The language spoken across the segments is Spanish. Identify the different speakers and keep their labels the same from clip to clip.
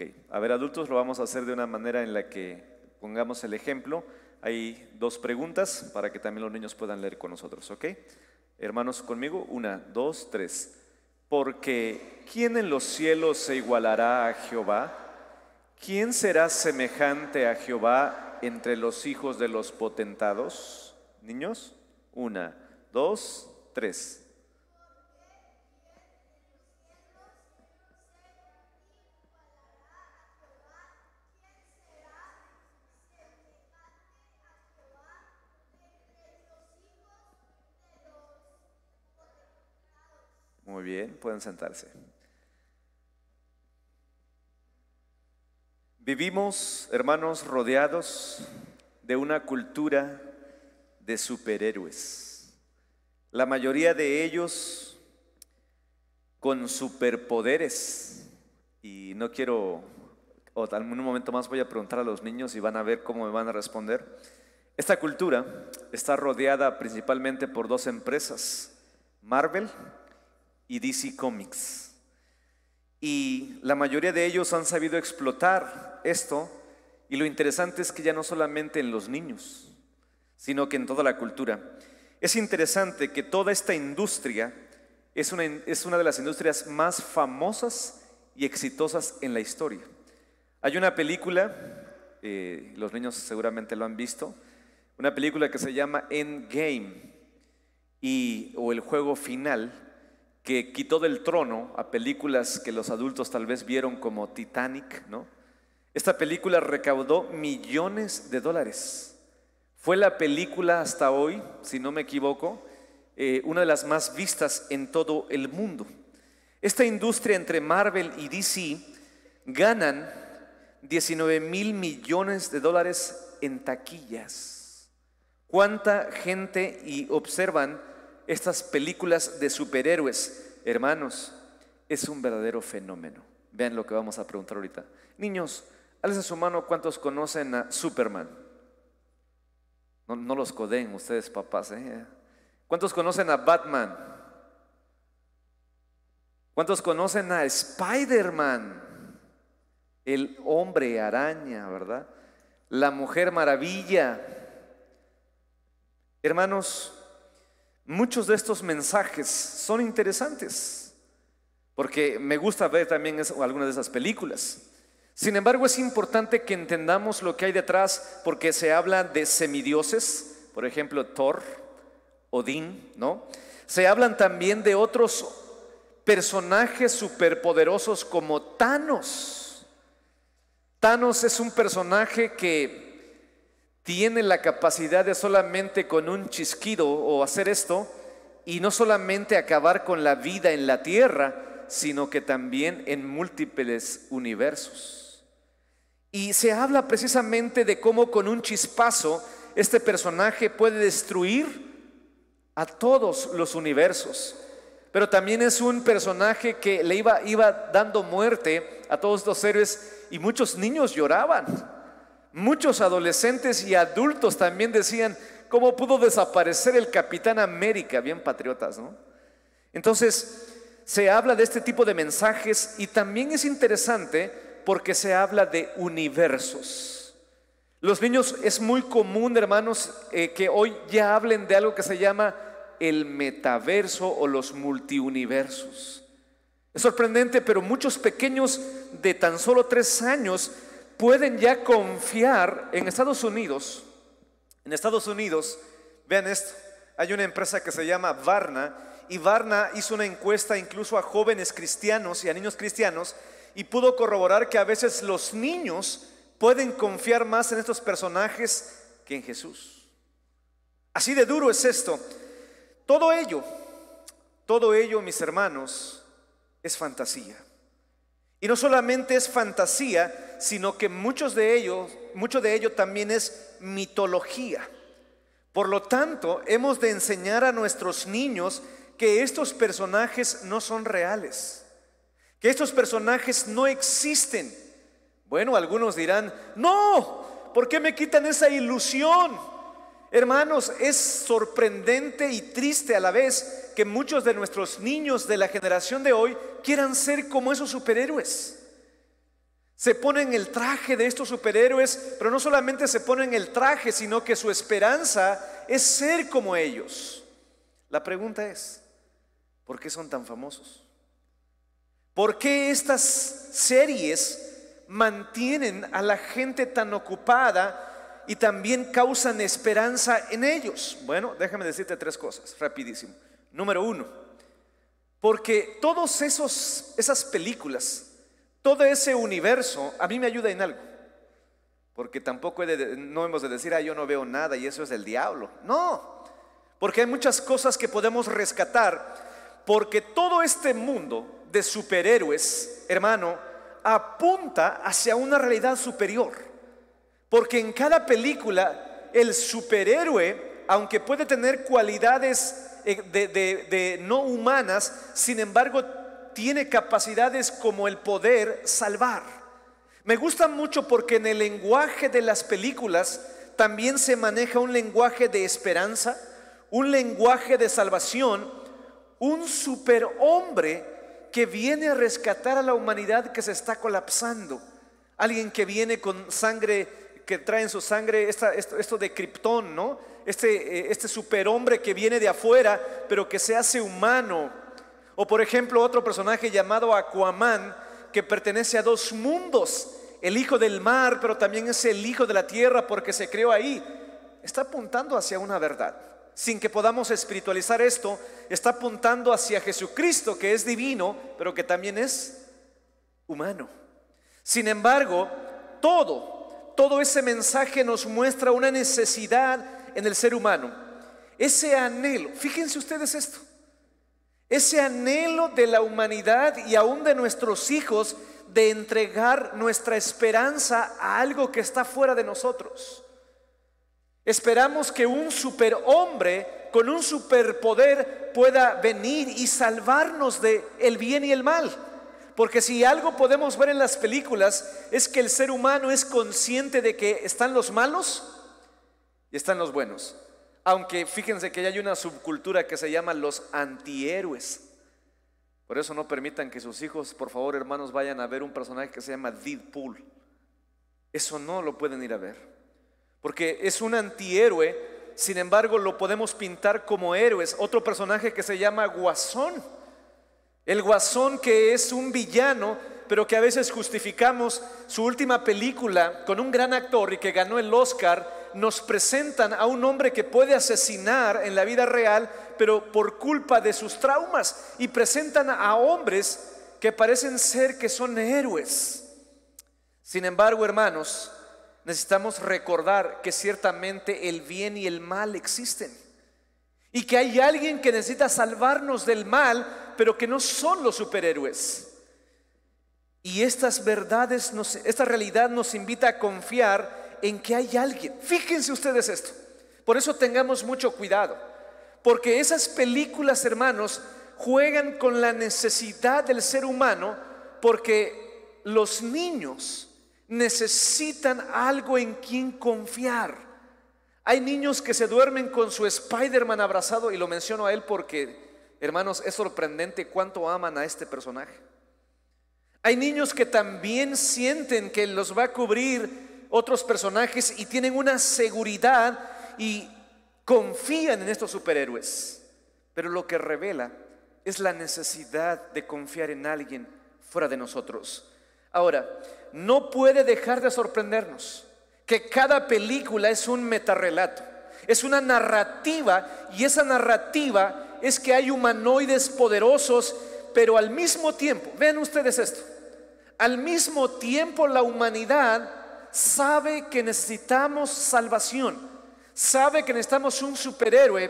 Speaker 1: Ok, a ver, adultos, lo vamos a hacer de una manera en la que pongamos el ejemplo. Hay dos preguntas para que también los niños puedan leer con nosotros, ¿ok? Hermanos, conmigo, 1, 2, 3. Porque ¿quién en los cielos se igualará a Jehová? ¿Quién será semejante a Jehová entre los hijos de los potentados? Niños, 1, 2, 3. Muy bien, pueden sentarse. Vivimos, hermanos, rodeados de una cultura de superhéroes. La mayoría de ellos con superpoderes. Y no quiero, o en un momento más voy a preguntar a los niños y van a ver cómo me van a responder. Esta cultura está rodeada principalmente por dos empresas, Marvel y DC Comics. Y la mayoría de ellos han sabido explotar esto, y lo interesante es que ya no solamente en los niños, sino que en toda la cultura. Es interesante que toda esta industria es una de las industrias más famosas y exitosas en la historia. Hay una película, los niños seguramente lo han visto, una película que se llama Endgame, o el juego final, que quitó del trono a películas que los adultos tal vez vieron como Titanic, ¿no? Esta película recaudó millones de dólares. Fue la película hasta hoy, si no me equivoco, una de las más vistas en todo el mundo. Esta industria entre Marvel y DC ganan 19,000 millones de dólares en taquillas. ¿Cuánta gente observan estas películas de superhéroes? Hermanos, es un verdadero fenómeno. Vean lo que vamos a preguntar ahorita. Niños, alza su mano, ¿cuántos conocen a Superman? No los codeen ustedes, papás, ¿eh? ¿Cuántos conocen a Batman? ¿Cuántos conocen a Spider-Man? El hombre araña, ¿verdad? La Mujer Maravilla. Hermanos, muchos de estos mensajes son interesantes, porque me gusta ver también algunas de esas películas. Sin embargo, es importante que entendamos lo que hay detrás, porque se habla de semidioses, por ejemplo, Thor, Odín, ¿no? Se hablan también de otros personajes superpoderosos como Thanos. Thanos es un personaje que tiene la capacidad de solamente con un chasquido o hacer esto, y no solamente acabar con la vida en la tierra, sino que también en múltiples universos. Y se habla precisamente de cómo con un chispazo este personaje puede destruir a todos los universos. Pero también es un personaje que le iba dando muerte a todos los héroes, y muchos niños lloraban. Muchos adolescentes y adultos también decían: ¿cómo pudo desaparecer el Capitán América? Bien patriotas, ¿no? Entonces se habla de este tipo de mensajes, y también es interesante porque se habla de universos. Los niños, es muy común, hermanos, que hoy ya hablen de algo que se llama el metaverso o los multiuniversos. Es sorprendente, pero muchos pequeños de tan solo 3 años pueden ya confiar en Estados Unidos. En Estados Unidos, vean esto, hay una empresa que se llama Varna, y Varna hizo una encuesta incluso a jóvenes cristianos y a niños cristianos, y pudo corroborar que a veces los niños pueden confiar más en estos personajes que en Jesús. Así de duro es esto. Todo ello, mis hermanos, es fantasía. Y no solamente es fantasía, sino que mucho de ello también es mitología. Por lo tanto, hemos de enseñar a nuestros niños que estos personajes no son reales, que estos personajes no existen. Bueno, algunos dirán: no, ¿por qué me quitan esa ilusión? Hermanos, es sorprendente y triste a la vez que muchos de nuestros niños de la generación de hoy quieran ser como esos superhéroes. Se ponen el traje de estos superhéroes, pero no solamente se ponen el traje, sino que su esperanza es ser como ellos. La pregunta es, ¿por qué son tan famosos? ¿Por qué estas series mantienen a la gente tan ocupada y también causan esperanza en ellos? Bueno, déjame decirte 3 cosas, rapidísimo. Número 1, porque todas esas películas, todo ese universo, a mí me ayuda en algo. Porque tampoco no hemos de decir, yo no veo nada y eso es del diablo. No, porque hay muchas cosas que podemos rescatar. Porque todo este mundo de superhéroes, hermano, apunta hacia una realidad superior. Porque en cada película, el superhéroe, aunque puede tener cualidades de no humanas, sin embargo, tiene capacidades como el poder salvar. Me gusta mucho porque en el lenguaje de las películas también se maneja un lenguaje de esperanza, un lenguaje de salvación, un superhombre que viene a rescatar a la humanidad que se está colapsando. Alguien que viene con sangre, que trae en su sangre esto de Krypton, ¿no? Este superhombre que viene de afuera, pero que se hace humano. O por ejemplo otro personaje llamado Aquaman, que pertenece a 2 mundos, el hijo del mar, pero también es el hijo de la tierra porque se creó ahí. Está apuntando hacia una verdad. Sin que podamos espiritualizar esto, está apuntando hacia Jesucristo, que es divino, pero que también es humano. Sin embargo, todo ese mensaje nos muestra una necesidad en el ser humano. Ese anhelo, fíjense ustedes esto. Ese anhelo de la humanidad y aún de nuestros hijos de entregar nuestra esperanza a algo que está fuera de nosotros. Esperamos que un superhombre con un superpoder pueda venir y salvarnos del bien y el mal. Porque si algo podemos ver en las películas es que el ser humano es consciente de que están los malos y están los buenos. Aunque fíjense que ya hay una subcultura que se llama los antihéroes. Por eso no permitan que sus hijos, por favor, hermanos, vayan a ver un personaje que se llama Deadpool. Eso no lo pueden ir a ver. Porque es un antihéroe, sin embargo lo podemos pintar como héroes. Otro personaje que se llama Guasón. El Guasón, que es un villano, pero que a veces justificamos. Su última película con un gran actor y que ganó el Oscar, nos presentan a un hombre que puede asesinar en la vida real, pero por culpa de sus traumas, y presentan a hombres que parecen ser que son héroes. Sin embargo, hermanos, necesitamos recordar que ciertamente el bien y el mal existen, y que hay alguien que necesita salvarnos del mal, pero que no son los superhéroes. Y estas verdades, esta realidad nos invita a confiar en que hay alguien. Fíjense ustedes esto. Por eso tengamos mucho cuidado, porque esas películas, hermanos, juegan con la necesidad del ser humano, porque los niños necesitan algo en quien confiar. Hay niños que se duermen con su Spider-Man abrazado, y lo menciono a él porque, hermanos, es sorprendente cuánto aman a este personaje. Hay niños que también sienten que los va a cubrir otros personajes y tienen una seguridad y confían en estos superhéroes. Pero lo que revela es la necesidad de confiar en alguien fuera de nosotros. Ahora, no puede dejar de sorprendernos que cada película es un metarrelato, es una narrativa, y esa narrativa es que hay humanoides poderosos, pero al mismo tiempo, vean ustedes esto, al mismo tiempo la humanidad sabe que necesitamos salvación, sabe que necesitamos un superhéroe,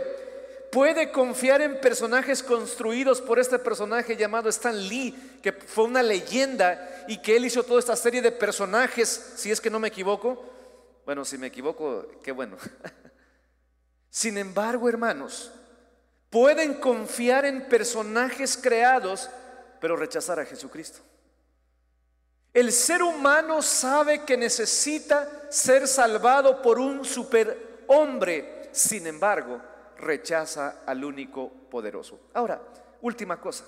Speaker 1: puede confiar en personajes construidos por este personaje llamado Stan Lee, que fue una leyenda y que él hizo toda esta serie de personajes, si es que no me equivoco. Bueno, si me equivoco, qué bueno. Sin embargo, hermanos, pueden confiar en personajes creados, pero rechazar a Jesucristo. El ser humano sabe que necesita ser salvado por un superhombre, sin embargo, rechaza al único poderoso. Ahora, última cosa,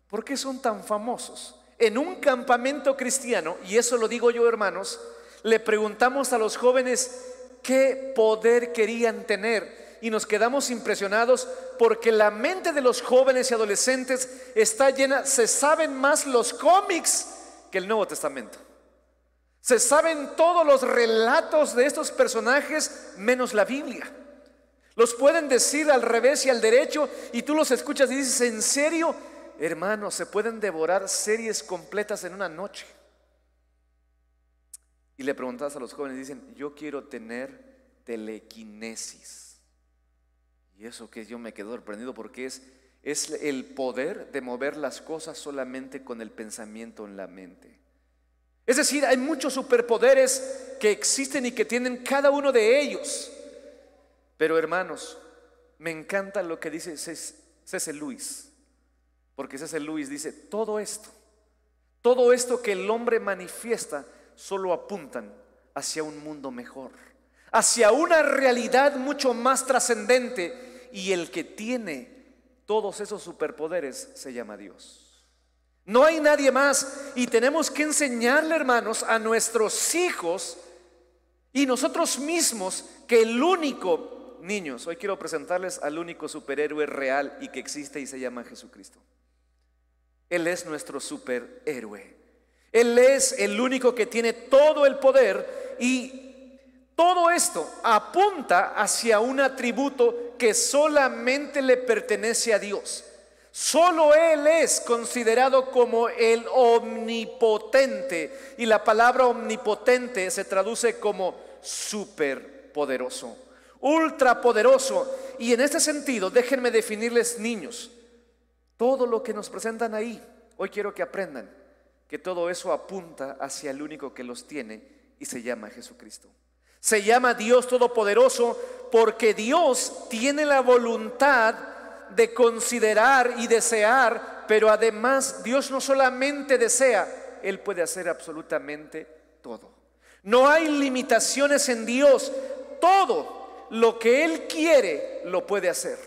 Speaker 1: ¿por qué son tan famosos En un campamento cristiano, y eso lo digo yo, hermanos, le preguntamos a los jóvenes qué poder querían tener y nos quedamos impresionados porque la mente de los jóvenes y adolescentes está llena, se saben más los cómics que el Nuevo Testamento. Se saben todos los relatos de estos personajes menos la Biblia. Los pueden decir al revés y al derecho y tú los escuchas y dices, ¿en serio? Hermanos, se pueden devorar series completas en una noche. Y le preguntas a los jóvenes y dicen, yo quiero tener telequinesis. Y eso que yo me quedo sorprendido porque es el poder de mover las cosas solamente con el pensamiento en la mente. Es decir, hay muchos superpoderes que existen y que tienen cada uno de ellos. Pero hermanos, me encanta lo que dice C.S. Lewis. Porque C.S. Lewis dice, todo esto que el hombre manifiesta solo apuntan hacia un mundo mejor, hacia una realidad mucho más trascendente, y el que tiene todos esos superpoderes se llama Dios. No hay nadie más, y tenemos que enseñarle, hermanos, a nuestros hijos y nosotros mismos que el único, niños, hoy quiero presentarles al único superhéroe real y que existe y se llama Jesucristo. Él es nuestro superhéroe. Él es el único que tiene todo el poder y todo esto apunta hacia un atributo que solamente le pertenece a Dios. Solo Él es considerado como el omnipotente y la palabra omnipotente se traduce como superpoderoso, ultrapoderoso. Y en este sentido, déjenme definirles, niños, todo lo que nos presentan ahí, hoy quiero que aprendan que todo eso apunta hacia el único que los tiene y se llama Jesucristo. Se llama Dios Todopoderoso porque Dios tiene la voluntad de considerar y desear, pero además Dios no solamente desea, Él puede hacer absolutamente todo. No hay limitaciones en Dios, todo lo que Él quiere lo puede hacer.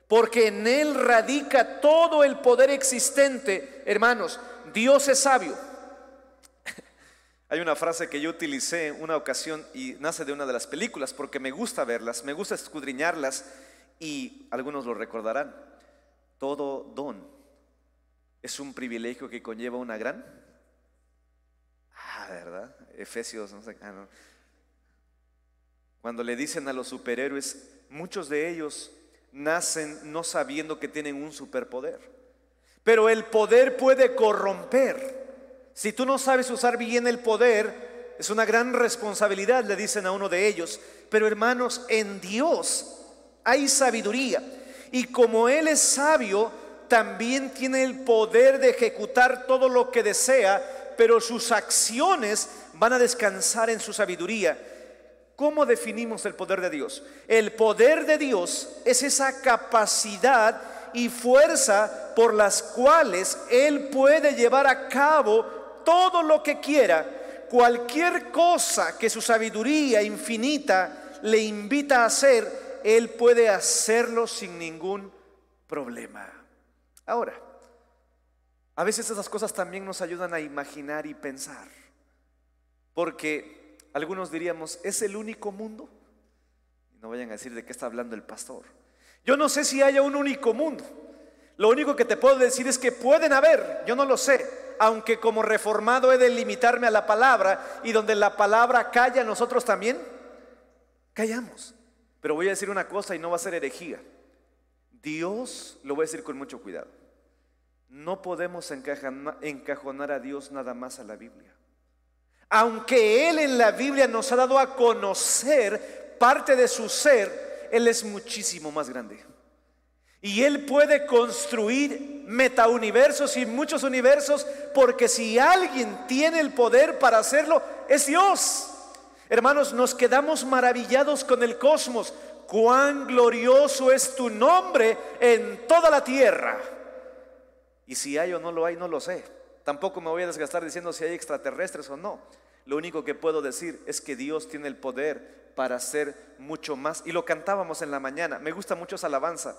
Speaker 1: Porque en Él radica todo el poder existente. Hermanos, Dios es sabio. Hay una frase que yo utilicé en una ocasión y nace de una de las películas porque me gusta verlas, me gusta escudriñarlas y algunos lo recordarán. Todo don es un privilegio que conlleva una gran... ¿verdad? Efesios, no sé. No. Cuando le dicen a los superhéroes, muchos de ellos nacen no sabiendo que tienen un superpoder, pero el poder puede corromper. Si tú no sabes usar bien el poder, es una gran responsabilidad, le dicen a uno de ellos. Pero hermanos, en Dios hay sabiduría, y como Él es sabio, también tiene el poder de ejecutar todo lo que desea, pero sus acciones van a descansar en su sabiduría. ¿Cómo definimos el poder de Dios? El poder de Dios es esa capacidad y fuerza por las cuales Él puede llevar a cabo todo lo que quiera. Cualquier cosa que su sabiduría infinita le invita a hacer, Él puede hacerlo sin ningún problema. Ahora, a veces esas cosas también nos ayudan a imaginar y pensar, porque algunos diríamos, ¿es el único mundo? Y no vayan a decir de qué está hablando el pastor. Yo no sé si haya un único mundo. Lo único que te puedo decir es que pueden haber, yo no lo sé, aunque como reformado he de limitarme a la palabra, y donde la palabra calla, nosotros también callamos. Pero voy a decir una cosa y no va a ser herejía. Dios, lo voy a decir con mucho cuidado, no podemos encajonar a Dios nada más a la Biblia. Aunque Él en la Biblia nos ha dado a conocer parte de su ser, Él es muchísimo más grande. Y Él puede construir metauniversos y muchos universos, porque si alguien tiene el poder para hacerlo, es Dios. Hermanos, nos quedamos maravillados con el cosmos. Cuán glorioso es tu nombre en toda la tierra. Y si hay o no lo hay, no lo sé. Tampoco me voy a desgastar diciendo si hay extraterrestres o no. Lo único que puedo decir es que Dios tiene el poder para hacer mucho más. Y lo cantábamos en la mañana. Me gusta mucho esa alabanza,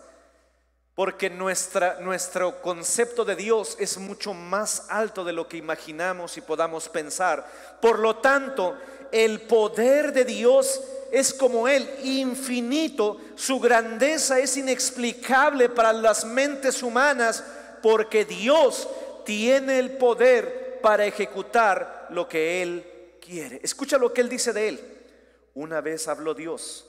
Speaker 1: porque nuestro concepto de Dios es mucho más alto de lo que imaginamos y podamos pensar. Por lo tanto, el poder de Dios es como Él, infinito. Su grandeza es inexplicable para las mentes humanas, porque Dios tiene el poder para ejecutar lo que Él quiere. Escucha lo que Él dice de Él. Una vez habló Dios,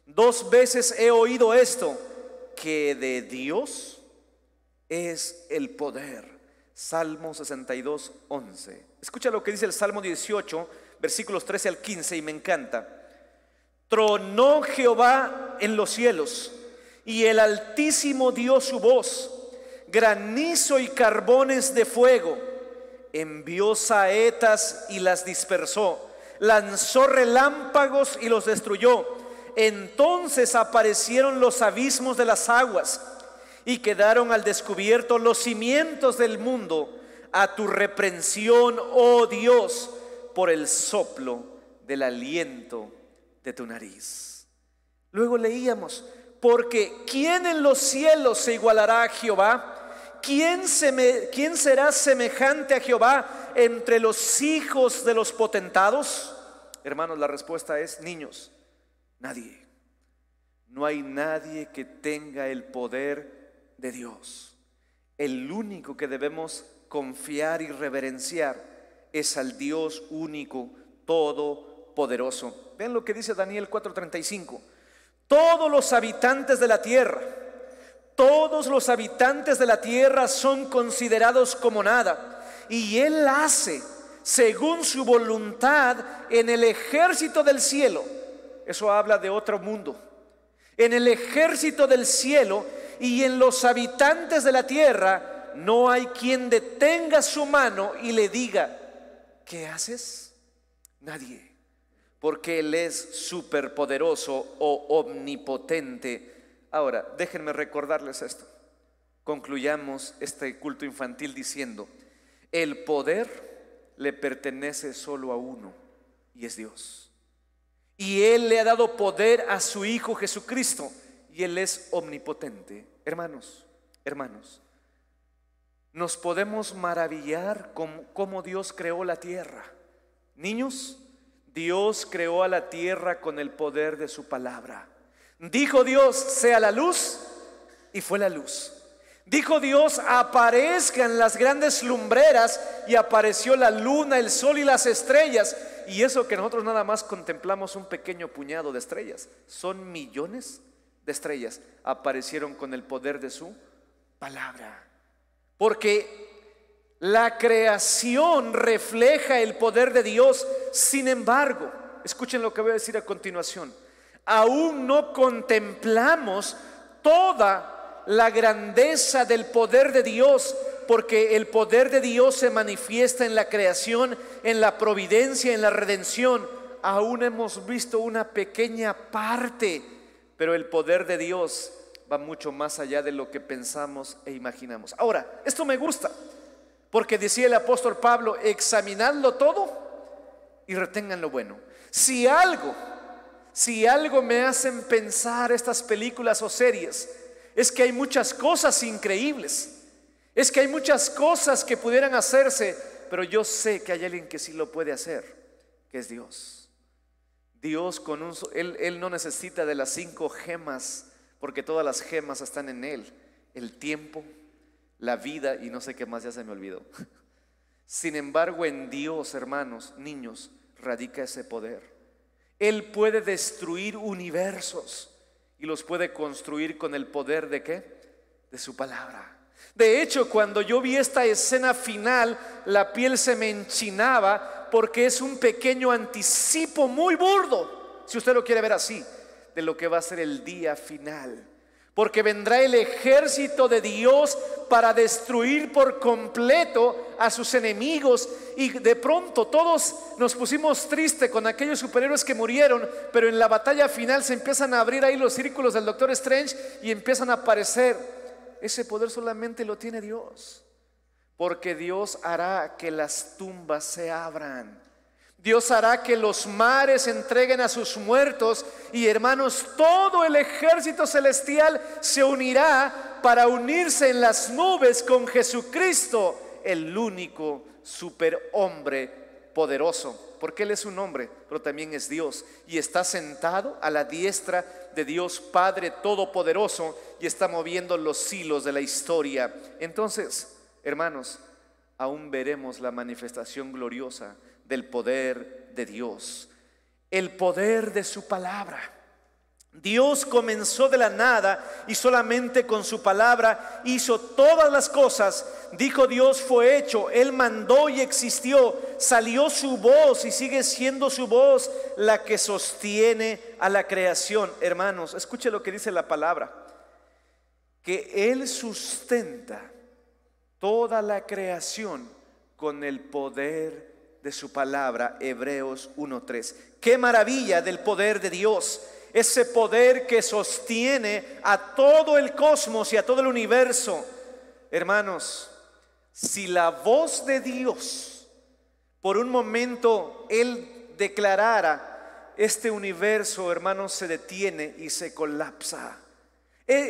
Speaker 1: 2 veces he oído esto, que de Dios es el poder. Salmo 62, 11. Escucha lo que dice el Salmo 18, versículos 13 al 15, y me encanta. Tronó Jehová en los cielos, y el Altísimo dio su voz. Granizo y carbones de fuego. Envió saetas y las dispersó. Lanzó relámpagos y los destruyó. Entonces aparecieron los abismos de las aguas, y quedaron al descubierto los cimientos del mundo. A tu reprensión, oh Dios, por el soplo del aliento de tu nariz. Luego leíamos, porque ¿quién en los cielos se igualará a Jehová? ¿Quién será semejante a Jehová entre los hijos de los potentados? Hermanos, la respuesta es: niños, nadie. No hay nadie que tenga el poder de Dios. El único que debemos confiar y reverenciar es al Dios único, todopoderoso. Vean lo que dice Daniel 4:35. Todos los habitantes de la tierra, todos los habitantes de la tierra son considerados como nada, y Él hace según su voluntad en el ejército del cielo. Eso habla de otro mundo. En el ejército del cielo y en los habitantes de la tierra no hay quien detenga su mano y le diga: ¿qué haces? Nadie, porque Él es superpoderoso o omnipotente. Ahora, déjenme recordarles esto. Concluyamos este culto infantil diciendo: el poder le pertenece solo a uno, y es Dios. Y Él le ha dado poder a su Hijo Jesucristo, y Él es omnipotente. Hermanos, nos podemos maravillar con cómo Dios creó la tierra. Niños, Dios creó a la tierra con el poder de su palabra. Dijo Dios: sea la luz, y fue la luz. Dijo Dios: aparezcan las grandes lumbreras, y apareció la luna, el sol y las estrellas. Y eso que nosotros nada más contemplamos un pequeño puñado de estrellas, son millones de estrellas. Aparecieron con el poder de su palabra. Porque la creación refleja el poder de Dios. Sin embargo, escuchen lo que voy a decir a continuación, aún no contemplamos toda la grandeza del poder de Dios, porque el poder de Dios se manifiesta en la creación, en la providencia, en la redención. Aún hemos visto una pequeña parte, pero el poder de Dios va mucho más allá de lo que pensamos e imaginamos. Ahora, esto me gusta, porque decía el apóstol Pablo: examinadlo todo y retengan lo bueno. Si algo me hacen pensar estas películas o series, es que hay muchas cosas increíbles, es que hay muchas cosas que pudieran hacerse, pero yo sé que hay alguien que sí lo puede hacer, que es Dios. Dios Él no necesita de las 5 gemas, porque todas las gemas están en Él: el tiempo, la vida y no sé qué más, ya se me olvidó. Sin embargo, en Dios, hermanos, niños, radica ese poder. Él puede destruir universos y los puede construir con el poder ¿de qué? De su palabra. De hecho, cuando yo vi esta escena final, la piel se me enchinaba, porque es un pequeño anticipo muy burdo, si usted lo quiere ver así, de lo que va a ser el día final. Porque vendrá el ejército de Dios para destruir por completo a sus enemigos. Y de pronto todos nos pusimos tristes con aquellos superhéroes que murieron, pero en la batalla final se empiezan a abrir ahí los círculos del Doctor Strange y empiezan a aparecer. Ese poder solamente lo tiene Dios, porque Dios hará que las tumbas se abran. Dios hará que los mares entreguen a sus muertos. Y hermanos, todo el ejército celestial se unirá para unirse en las nubes con Jesucristo, el único superhombre poderoso, porque Él es un hombre, pero también es Dios, y está sentado a la diestra de Dios Padre Todopoderoso, y está moviendo los hilos de la historia. Entonces, hermanos, aún veremos la manifestación gloriosa del poder de Dios, el poder de su palabra. Dios comenzó de la nada y solamente con su palabra hizo todas las cosas. Dijo Dios, fue hecho. Él mandó y existió. Salió su voz y sigue siendo su voz la que sostiene a la creación. Hermanos, escuche lo que dice la palabra, que Él sustenta toda la creación con el poder de su palabra. Hebreos 1:3. Qué maravilla del poder de Dios. Ese poder que sostiene a todo el cosmos y a todo el universo. Hermanos, si la voz de Dios por un momento Él declarara, este universo, hermanos, se detiene y se colapsa.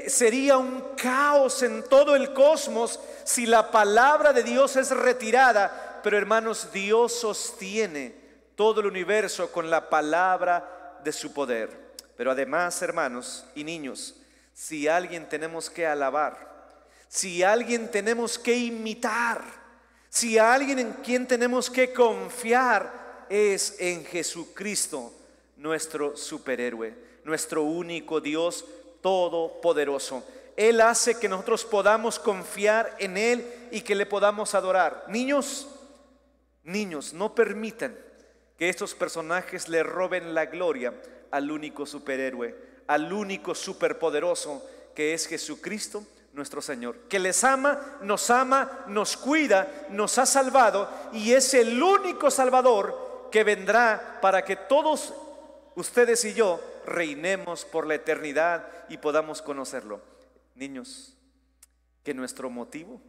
Speaker 1: Sería un caos en todo el cosmos si la palabra de Dios es retirada. Pero hermanos, Dios sostiene todo el universo con la palabra de su poder. Pero además, hermanos y niños, si alguien tenemos que alabar, si alguien tenemos que imitar, si alguien en quien tenemos que confiar, es en Jesucristo, nuestro superhéroe, nuestro único Dios todopoderoso. Él hace que nosotros podamos confiar en Él y que le podamos adorar. Niños, no permitan que estos personajes le roben la gloria al único superhéroe, al único superpoderoso, que es Jesucristo nuestro Señor, que les ama, nos cuida, nos ha salvado, y es el único Salvador que vendrá para que todos ustedes y yo reinemos por la eternidad y podamos conocerlo. Niños, que nuestro motivo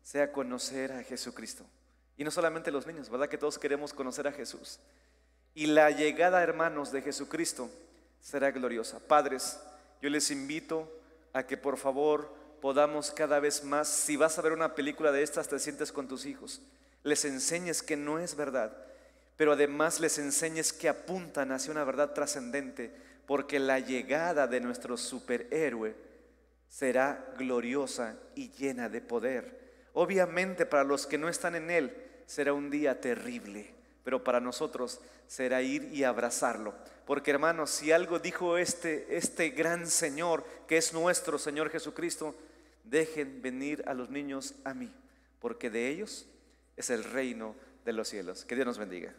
Speaker 1: sea conocer a Jesucristo. Y no solamente los niños, ¿verdad? Que todos queremos conocer a Jesús. Y la llegada, hermanos, de Jesucristo será gloriosa. Padres, yo les invito a que por favor podamos cada vez más, si vas a ver una película de estas, te sientes con tus hijos, les enseñes que no es verdad, pero además les enseñes que apuntan hacia una verdad trascendente, porque la llegada de nuestro superhéroe será gloriosa y llena de poder. Obviamente para los que no están en Él será un día terrible, pero para nosotros será ir y abrazarlo. Porque hermanos, si algo dijo este gran Señor, que es nuestro Señor Jesucristo: dejen venir a los niños a mí, porque de ellos es el reino de los cielos. Que Dios nos bendiga.